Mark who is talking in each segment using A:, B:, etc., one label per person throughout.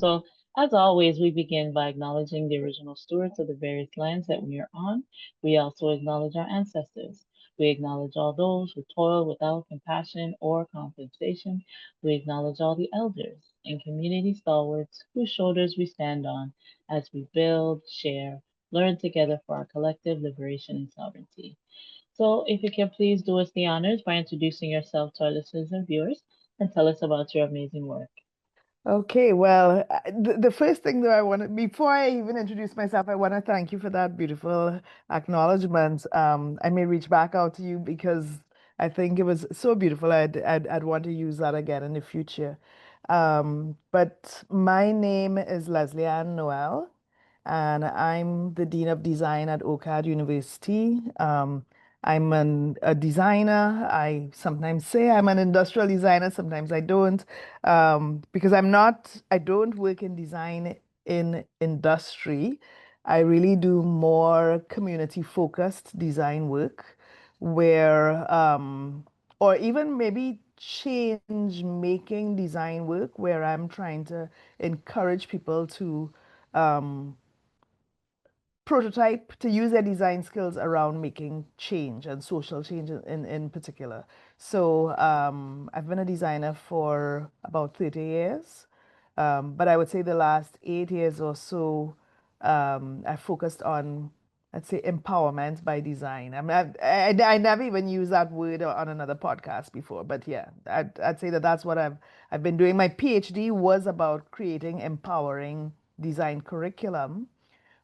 A: So, as always, we begin by acknowledging the original stewards of the various lands that we are on. We also acknowledge our ancestors. We acknowledge all those who toil without compassion or compensation. We acknowledge all the elders and community stalwarts whose shoulders we stand on as we build, share, learn together for our collective liberation and sovereignty. So, if you can please do us the honors by introducing yourself to our listeners and viewers and tell us about your amazing work.
B: Okay, well, the first thing that I want to, before I even introduce myself, I want to thank you for that beautiful acknowledgement. I may reach back out to you because I think it was so beautiful. I'd want to use that again in the future. But my name is Lesley-Ann Noel, and I'm the Dean of Design at OCAD University. A designer. I sometimes say I'm an industrial designer, sometimes I don't, because I don't work in design in industry. I really do more community focused design work where, or even maybe change making design work where I'm trying to encourage people to um, prototype to use their design skills around making change and social change in particular. So I've been a designer for about 30 years, but I would say the last 8 years or so, I focused on, let's say, empowerment by design. I never even used that word on another podcast before, but yeah, I'd say that that's what I've been doing. My PhD was about creating empowering design curriculum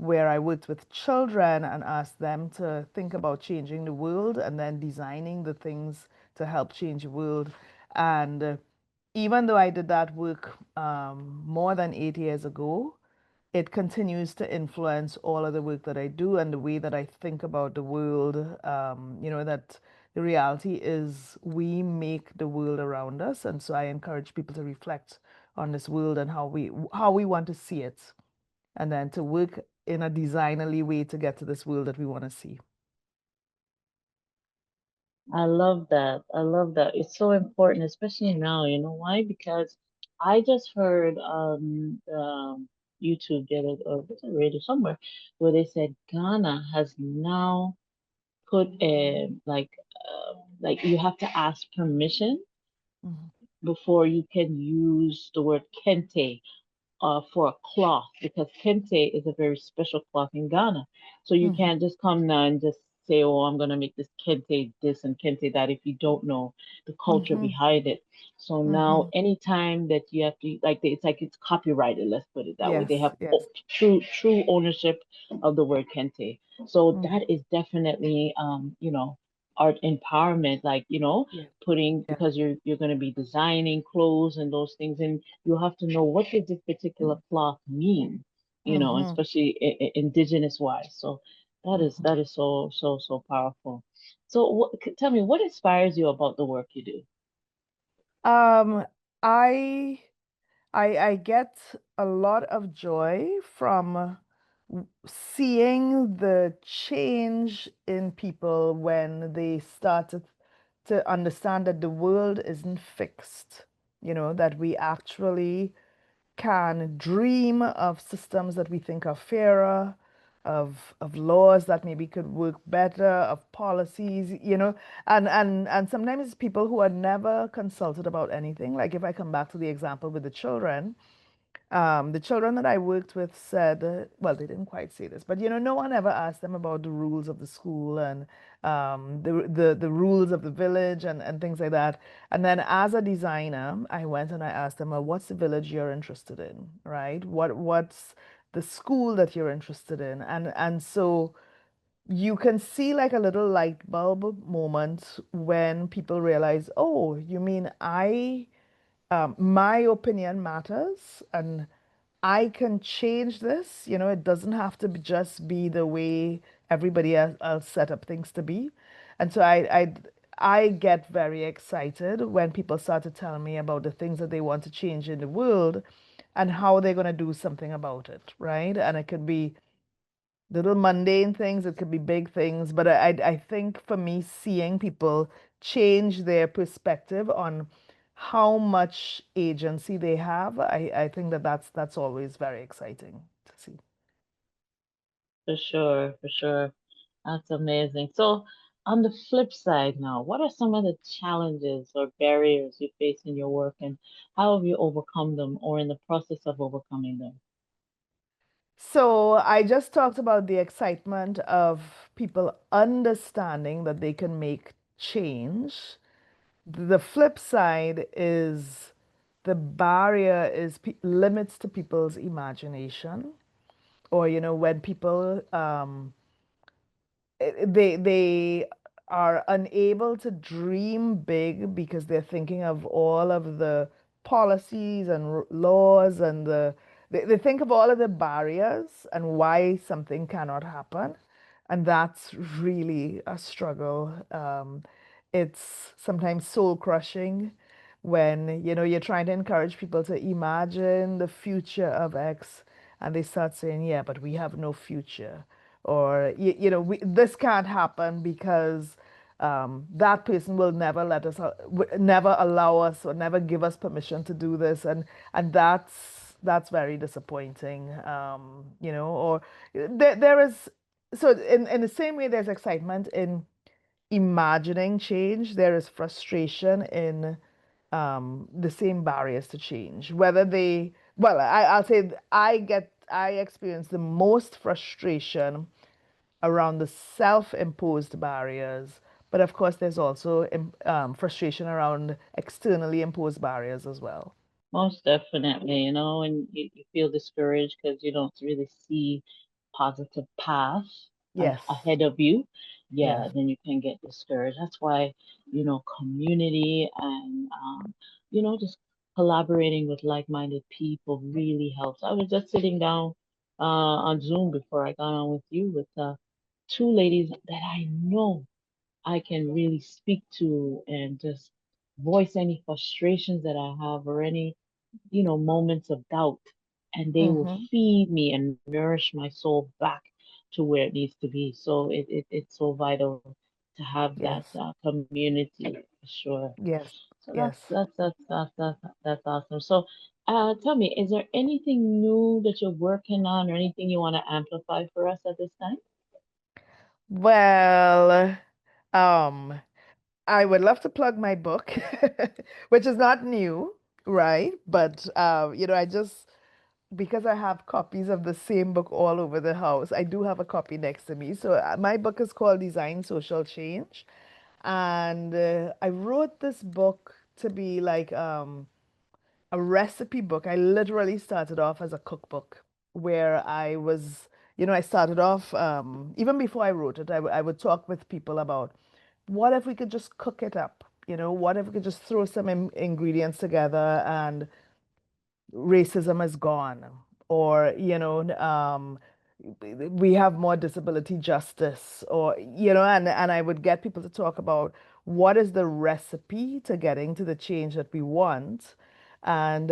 B: where I worked with children and asked them to think about changing the world and then designing the things to help change the world. And even though I did that work more than 8 years ago, it continues to influence all of the work that I do and the way that I think about the world. That the reality is we make the world around us. And so I encourage people to reflect on this world and how we want to see it and then to work in a designerly way to get to this world that we want to see.
A: I love that. I love that. It's so important, especially now. You know why? Because I just heard on YouTube or was it radio somewhere where they said Ghana has now put a like you have to ask permission
B: Mhm.
A: before you can use the word kente for a cloth because kente is a very special cloth in Ghana. So you
B: Mhm.
A: can't just come now and just say, "Oh, I'm gonna make this kente this and kente that," if you don't know the culture
B: Mhm.
A: behind it. So now,
B: Mhm.
A: anytime that you have to, like, it's like it's copyrighted. Let's put it that way. They
B: Yes,
A: have
B: yes.
A: true ownership of the word kente. So
B: Mhm.
A: that is definitely, art empowerment. Like,
B: Yeah,
A: putting
B: yeah.
A: because you're going to be designing clothes and those things and you have to know what does this particular cloth mean,
B: Mhm.
A: especially indigenous wise. So
B: Mhm.
A: that is so powerful. So tell me, what inspires you about the work you do?
B: Um, I I get a lot of joy from seeing the change in people when they start to understand that the world isn't fixed, that we actually can dream of systems that we think are fairer, of laws that maybe could work better, of policies, and sometimes it's people who are never consulted about anything. Like if I come back to the example with the children that I worked with said, well, they didn't quite say this, but no one ever asked them about the rules of the school and the rules of the village and things like that. And then as a designer, I went and I asked them, well, what's the village you're interested in, right? What's the school that you're interested in? And so you can see like a little light bulb moment when people realize, oh, you mean my opinion matters and I can change this. It doesn't have to just be the way everybody else set up things to be. And so I get very excited when people start to tell me about the things that they want to change in the world and how they're going to do something about it, right? And it could be little mundane things, it could be big things, but I think for me, seeing people change their perspective on how much agency they have, I think that that's always very exciting to see.
A: For sure, for sure. That's amazing. So, on the flip side now, what are some of the challenges or barriers you face in your work, and how have you overcome them or in the process of overcoming them?
B: So I just talked about the excitement of people understanding that they can make change. The flip side is the barrier is limits to people's imagination, or when people they are unable to dream big because they're thinking of all of the policies and laws and they think of all of the barriers and why something cannot happen, and that's really a struggle. It's sometimes soul crushing when you're trying to encourage people to imagine the future of X, and they start saying, yeah, but we have no future, or this can't happen because that person will never let us, never allow us, or never give us permission to do this, and that's very disappointing. Or there is, so in the same way there's excitement in imagining change, there is frustration in the same barriers to change. Whether they, well, I'll say I experience the most frustration around the self-imposed barriers, but of course, there's also frustration around externally imposed barriers as well.
A: Most definitely, and you feel discouraged because you don't really see positive path
B: Yes,
A: ahead of you, yeah,
B: yes,
A: then you can get discouraged. That's why, community and, just collaborating with like-minded people really helps. I was just sitting down on Zoom before I got on with you with two ladies that I know I can really speak to and just voice any frustrations that I have or any moments of doubt, and they will
B: mm-hmm.
A: feed me and nourish my soul back to where it needs to be. So it's so vital to have that
B: Yes,
A: community for sure.
B: yes,
A: So
B: yes.
A: that's awesome. So, tell me, is there anything new that you're working on or anything you want to amplify for us at this time?
B: Well, um, I would love to plug my book, which is not new, right? But I just, because I have copies of the same book all over the house, I do have a copy next to me. So my book is called Design Social Change, and I wrote this book to be like a recipe book. I literally started off as a cookbook where I started off, even before I wrote it, I would talk with people about what if we could just cook it up? What if we could just throw some ingredients together and racism is gone? Or, we have more disability justice, or, and I would get people to talk about what is the recipe to getting to the change that we want. And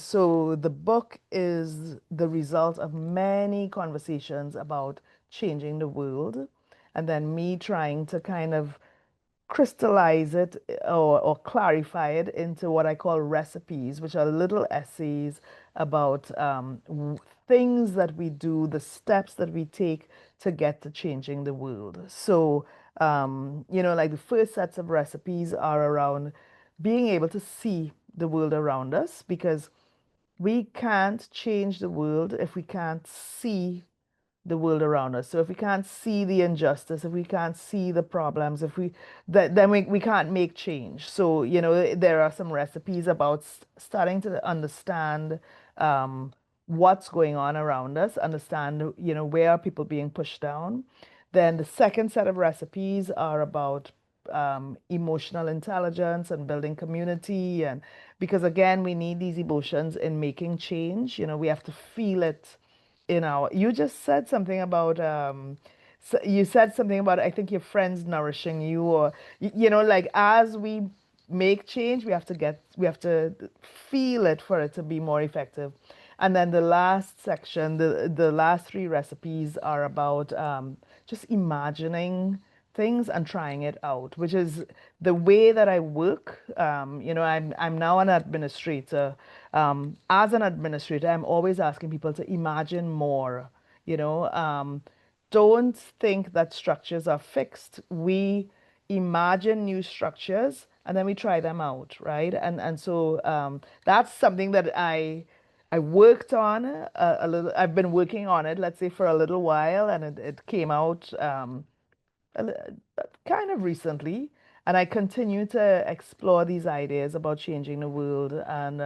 B: so the book is the result of many conversations about changing the world, and then me trying to kind of crystallize it, or clarify it into what I call recipes, which are little essays about things that we do, the steps that we take to get to changing the world. So, like the first sets of recipes are around being able to see the world around us, because we can't change the world if we can't see the world around us. So if we can't see the injustice, if we can't see the problems, if we that then we can't make change. So, there are some recipes about starting to understand what's going on around us, understand, where are people being pushed down. Then the second set of recipes are about emotional intelligence and building community, and because again, we need these emotions in making change. We have to feel it in our, you just said something about you said something about, I think, your friends nourishing you, or like as we make change, we have to feel it for it to be more effective. And then the last section, the last three recipes are about just imagining things and trying it out, which is the way that I work. I'm now an administrator. As an administrator, I'm always asking people to imagine more. You know, don't think that structures are fixed. We imagine new structures and then we try them out, right? And so that's something that I worked on a little. I've been working on it, let's say, for a little while, and it came out a li- kind of recently. And I continue to explore these ideas about changing the world. And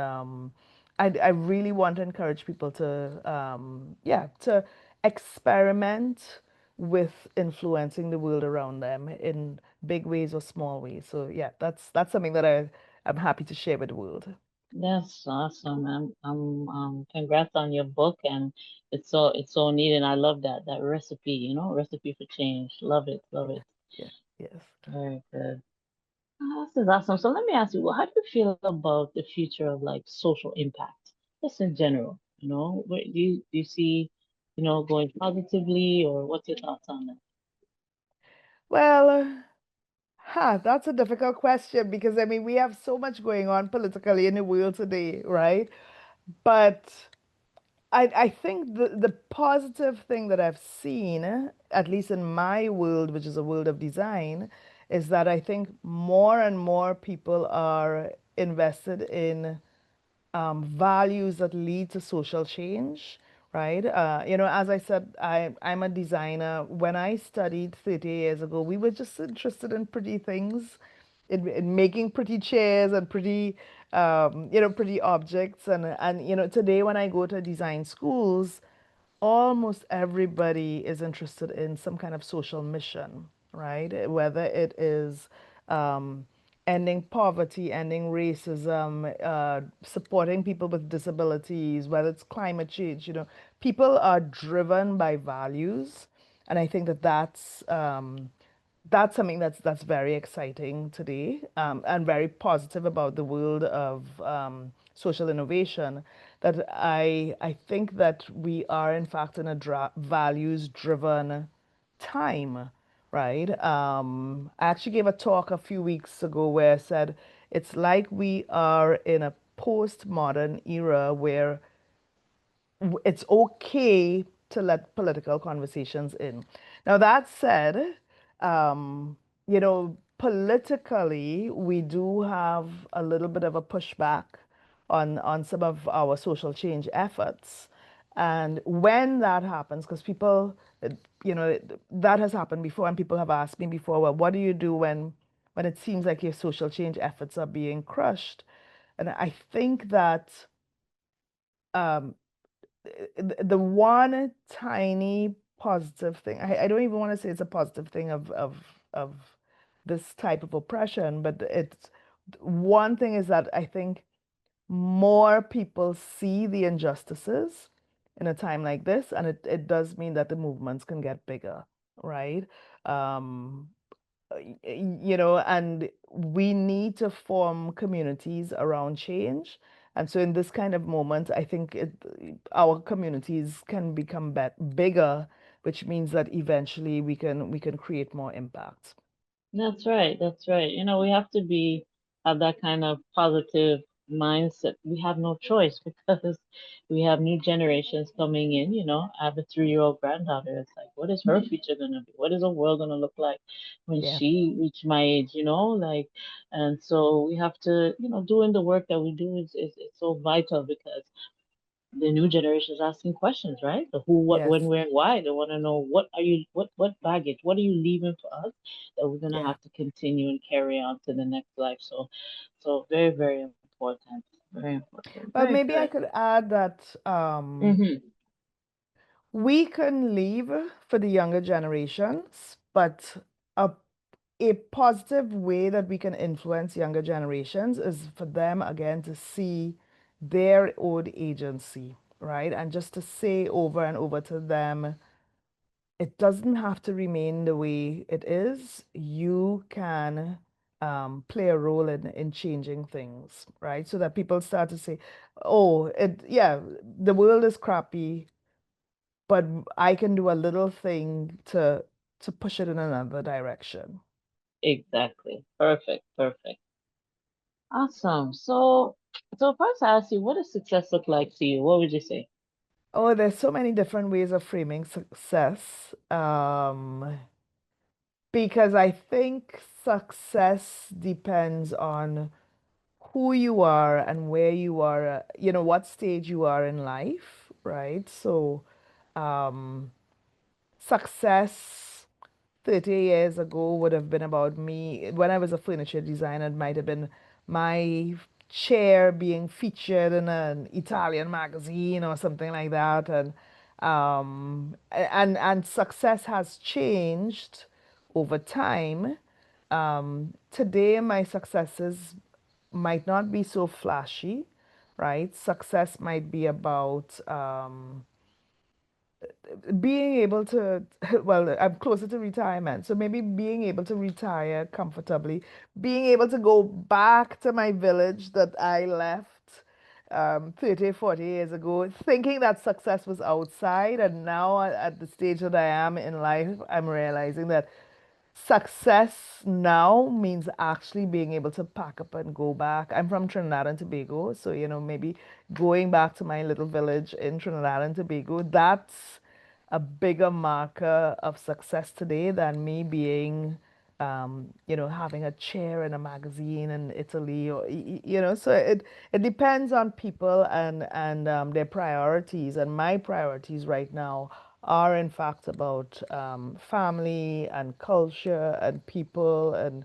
B: I really want to encourage people to, yeah, to experiment with influencing the world around them in big ways or small ways. So yeah, that's something that I'm happy to share with the world.
A: That's awesome. Congrats on your book, and it's so neat, and I love that recipe. Recipe for change. Love it, love
B: Yeah,
A: it.
B: yeah, yes.
A: Very good. This is awesome. So let me ask you, well, how do you feel about the future of like social impact, just in general? Do you see, going positively, or what's your thoughts on that?
B: Well, that's a difficult question because I mean we have so much going on politically in the world today, right? But I think the positive thing that I've seen, at least in my world, which is a world of design, is that I think more and more people are invested in values that lead to social change, right? As I said, I'm a designer. When I studied 30 years ago, we were just interested in pretty things, in making pretty chairs and pretty objects. And today when I go to design schools, almost everybody is interested in some kind of social mission, right? Whether it is um, ending poverty, ending racism, supporting people with disabilities, whether it's climate change, people are driven by values. And I think that that's something that's very exciting today, and very positive about the world of social innovation. That I think that we are in fact in a values-driven time, right? I actually gave a talk a few weeks ago where I said it's like we are in a postmodern era where it's okay to let political conversations in. Now, that said, politically, we do have a little bit of a pushback on some of our social change efforts. And when that happens, because people, that has happened before, and people have asked me before, well, what do you do when it seems like your social change efforts are being crushed? And I think that the one tiny positive thing, I don't even want to say it's a positive thing of this type of oppression, but it's one thing is that I think more people see the injustices in a time like this, and it does mean that the movements can get bigger, right? Um, and we need to form communities around change. And so in this kind of moment, I think our communities can become bigger, which means that eventually we can create more impact.
A: That's right. That's right. We have to have that kind of positive mindset. We have no choice because we have new generations coming in. I have a 3-year-old granddaughter. It's like, what is her future gonna be? What is the world gonna look like when
B: Yeah.
A: she reach my age? Like, and so we have to, doing the work that we do is so vital because the new generation is asking questions, right? The who, what,
B: Yes.
A: when, where, and why. They want to know what baggage, what are you leaving for us that we're gonna
B: Yeah.
A: have to continue and carry on to the next life. So very, very important. Very important.
B: But
A: Very
B: maybe I
A: good.
B: could add that
A: Mm-hmm.
B: we can leave for the younger generations, but a a positive way that we can influence younger generations is for them again to see their own agency, right? And just to say over and over to them, it doesn't have to remain the way it is. You can play a role in changing things, right? So that people start to say, oh, yeah, the world is crappy, but I can do a little thing to to push it in another direction.
A: Exactly. Perfect. Perfect. Awesome. So if I was to ask you, what does success look like to you? What would you say?
B: Oh, there's so many different ways of framing success. Because I think success depends on who you are and where you are, what stage you are in life, right? So, um, success 30 years ago would have been about me. When I was a furniture designer, it might have been my chair being featured in an Italian magazine or something like that. And success has changed over time. Today, my successes might not be so flashy, right? Success might be about being able to, well, I'm closer to retirement, so maybe being able to retire comfortably, being able to go back to my village that I left 30, 40 years ago, thinking that success was outside. And now at the stage that I am in life, I'm realizing that success now means actually being able to pack up and go back. I'm from Trinidad and Tobago, so maybe going back to my little village in Trinidad and Tobago, that's a bigger marker of success today than me being having a chair in a magazine in Italy, or so it depends on people and their priorities. And my priorities right now are in fact about family and culture and people, and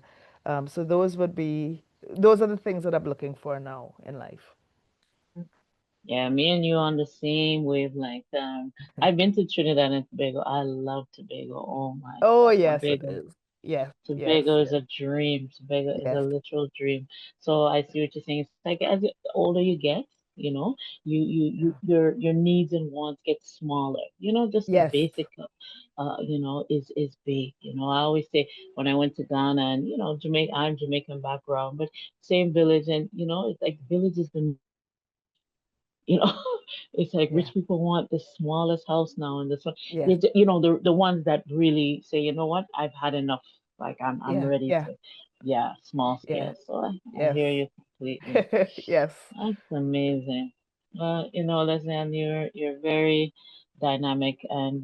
B: so those are the things that I'm looking for now in life.
A: Yeah, me and you on the same wavelength. I've been to Trinidad and Tobago. I love Tobago. Oh my
B: Oh
A: God,
B: yes, it
A: Tobago.
B: is. Yes, yes,
A: Tobago is
B: yes,
A: a dream. Tobago is a
B: yes,
A: literal dream. So I see what you're saying. It's like as the older you get, your needs and wants get smaller. Just the
B: yes,
A: basic, is big. I always say when I went to Ghana and Jamaica, I'm Jamaican background, but same village, and it's like village is the new rich. You know, it's like
B: yeah,
A: rich people want the smallest house now, and this one,
B: yes,
A: the ones that really say, you know what, I've had enough. Like I'm
B: yeah,
A: ready
B: yeah,
A: to, yeah, small
B: yeah,
A: scale. So I
B: yes,
A: hear you completely.
B: yes.
A: That's amazing. Well, Lesley-Ann, you're very dynamic, and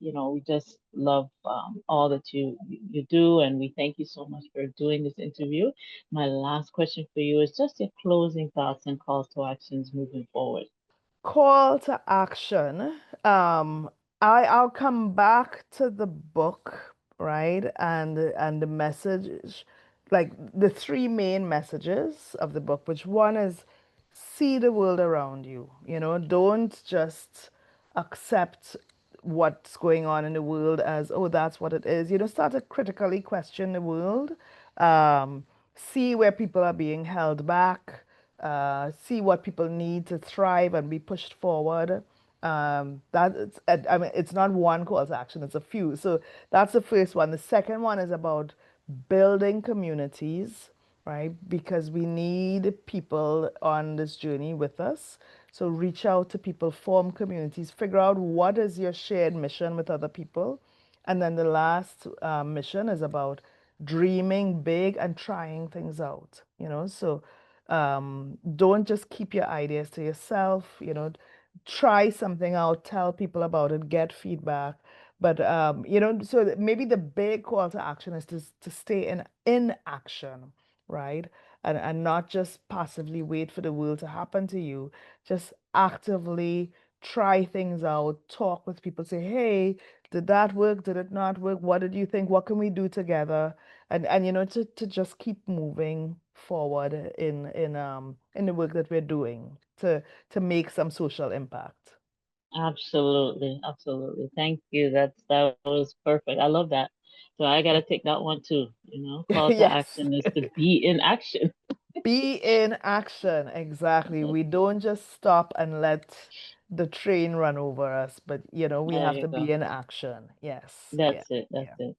A: we just love all that you do, and we thank you so much for doing this interview. My last question for you is just your closing thoughts and calls to actions moving forward.
B: Call to action. I'll come back to the book, right? And the message, like the three main messages of the book, which one is see the world around you. Don't just accept what's going on in the world as, oh, that's what it is. Start to critically question the world. See where people are being held back, see what people need to thrive and be pushed forward. I mean, it's not one call to action, it's a few. So that's the first one. The second one is about building communities, right? Because we need people on this journey with us. So reach out to people, form communities, figure out what is your shared mission with other people. And then the last mission is about dreaming big and trying things out, So don't just keep your ideas to yourself, try something out, tell people about it, get feedback. But so maybe the big call to action is to stay in action, right? And not just passively wait for the world to happen to you. Just actively try things out, talk with people, say, hey, did that work? Did it not work? What did you think? What can we do together? And to just keep moving forward in the work that we're doing to make some social impact.
A: Absolutely, absolutely. Thank you. That was perfect. I love that. So I gotta take that one too. Call to
B: Yes.
A: action is to be in action.
B: Be in action. Exactly. We don't just stop and let the train run over us, but we
A: There
B: have
A: you
B: to be
A: go.
B: in action. Yes. Yeah.
A: That's it. That's
B: Yeah.
A: it.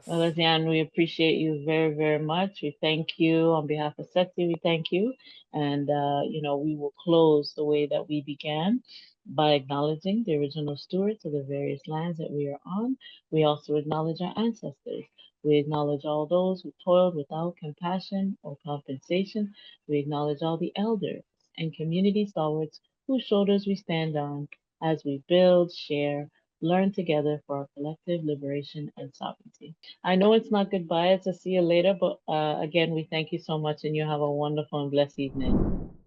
A: Well,
B: Yes.
A: Lesley-Ann, we appreciate you very, very much. We thank you on behalf of SETI. We thank you, and we will close the way that we began. By acknowledging the original stewards of the various lands that we are on, we also acknowledge our ancestors. We acknowledge all those who toiled without compassion or compensation. We acknowledge all the elders and community stalwarts whose shoulders we stand on as we build, share, learn together for our collective liberation and sovereignty. I know it's not goodbye, it's a see you later, but again, we thank you so much and you have a wonderful and blessed evening.